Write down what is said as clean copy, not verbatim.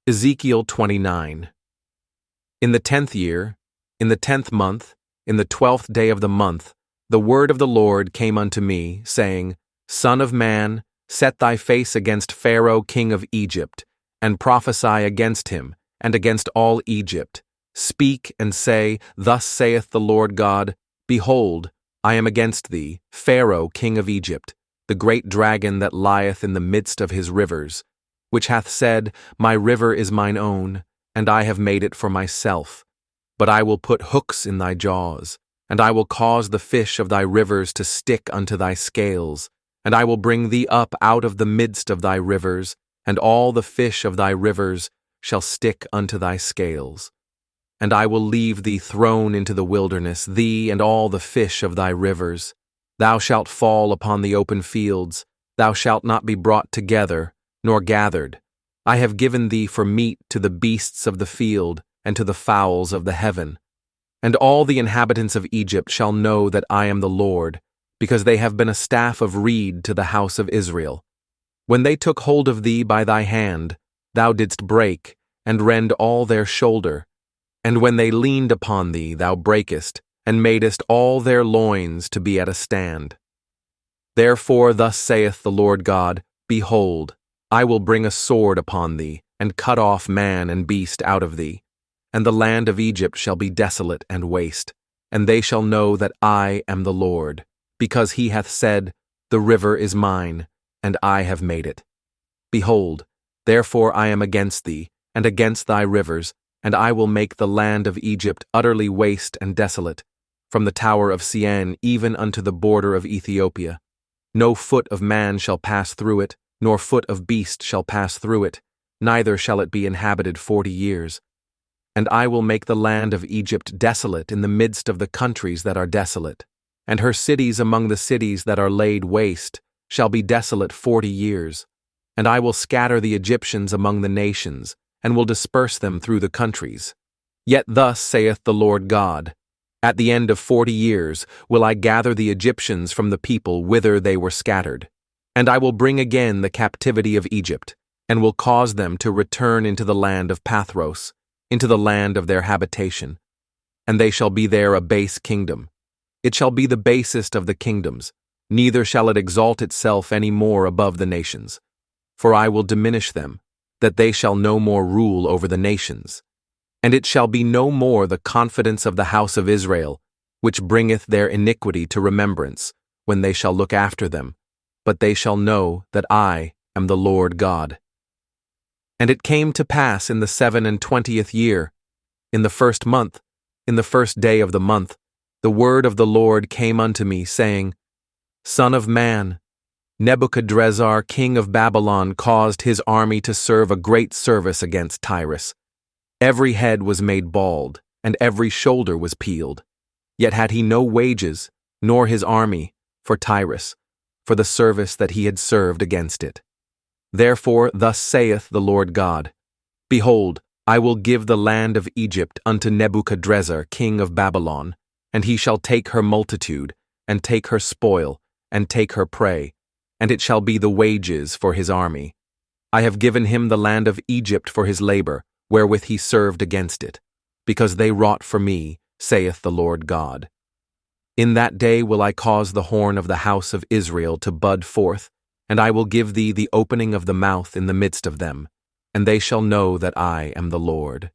Ezekiel 29. In the 10th year, in the 10th month, in the 12th day of the month, the word of the Lord came unto me, saying, Son of man, set thy face against Pharaoh king of Egypt, and prophesy against him, and against all Egypt. Speak and say, Thus saith the Lord God, Behold, I am against thee, Pharaoh king of Egypt, the great dragon that lieth in the midst of his rivers, which hath said, My river is mine own, and I have made it for myself. But I will put hooks in thy jaws, and I will cause the fish of thy rivers to stick unto thy scales, and I will bring thee up out of the midst of thy rivers, and all the fish of thy rivers shall stick unto thy scales. And I will leave thee thrown into the wilderness, thee and all the fish of thy rivers. Thou shalt fall upon the open fields, thou shalt not be brought together, nor gathered. I have given thee for meat to the beasts of the field, and to the fowls of the heaven. And all the inhabitants of Egypt shall know that I am the Lord, because they have been a staff of reed to the house of Israel. When they took hold of thee by thy hand, thou didst break, and rend all their shoulder. And when they leaned upon thee, thou breakest, and madest all their loins to be at a stand. Therefore thus saith the Lord God, Behold, I will bring a sword upon thee, and cut off man and beast out of thee. And the land of Egypt shall be desolate and waste, and they shall know that I am the Lord, because he hath said, The river is mine, and I have made it. Behold, therefore I am against thee, and against thy rivers, and I will make the land of Egypt utterly waste and desolate, from the tower of Sian even unto the border of Ethiopia. No foot of man shall pass through it, nor foot of beast shall pass through it, neither shall it be inhabited 40 years. And I will make the land of Egypt desolate in the midst of the countries that are desolate, and her cities among the cities that are laid waste shall be desolate 40 years. And I will scatter the Egyptians among the nations, and will disperse them through the countries. Yet thus saith the Lord God, At the end of 40 years will I gather the Egyptians from the people whither they were scattered. And I will bring again the captivity of Egypt, and will cause them to return into the land of Pathros, into the land of their habitation. And they shall be there a base kingdom. It shall be the basest of the kingdoms, neither shall it exalt itself any more above the nations. For I will diminish them, that they shall no more rule over the nations. And it shall be no more the confidence of the house of Israel, which bringeth their iniquity to remembrance, when they shall look after them, but they shall know that I am the Lord God. And it came to pass in the 27th year, in the 1st month, in the 1st day of the month, the word of the Lord came unto me, saying, Son of man, Nebuchadrezzar king of Babylon caused his army to serve a great service against Tyrus. Every head was made bald, and every shoulder was peeled. Yet had he no wages, nor his army, for Tyrus, for the service that he had served against it. Therefore thus saith the Lord God, Behold, I will give the land of Egypt unto Nebuchadrezzar king of Babylon, and he shall take her multitude, and take her spoil, and take her prey, and it shall be the wages for his army. I have given him the land of Egypt for his labor, wherewith he served against it, because they wrought for me, saith the Lord God. In that day will I cause the horn of the house of Israel to bud forth, and I will give thee the opening of the mouth in the midst of them, and they shall know that I am the Lord.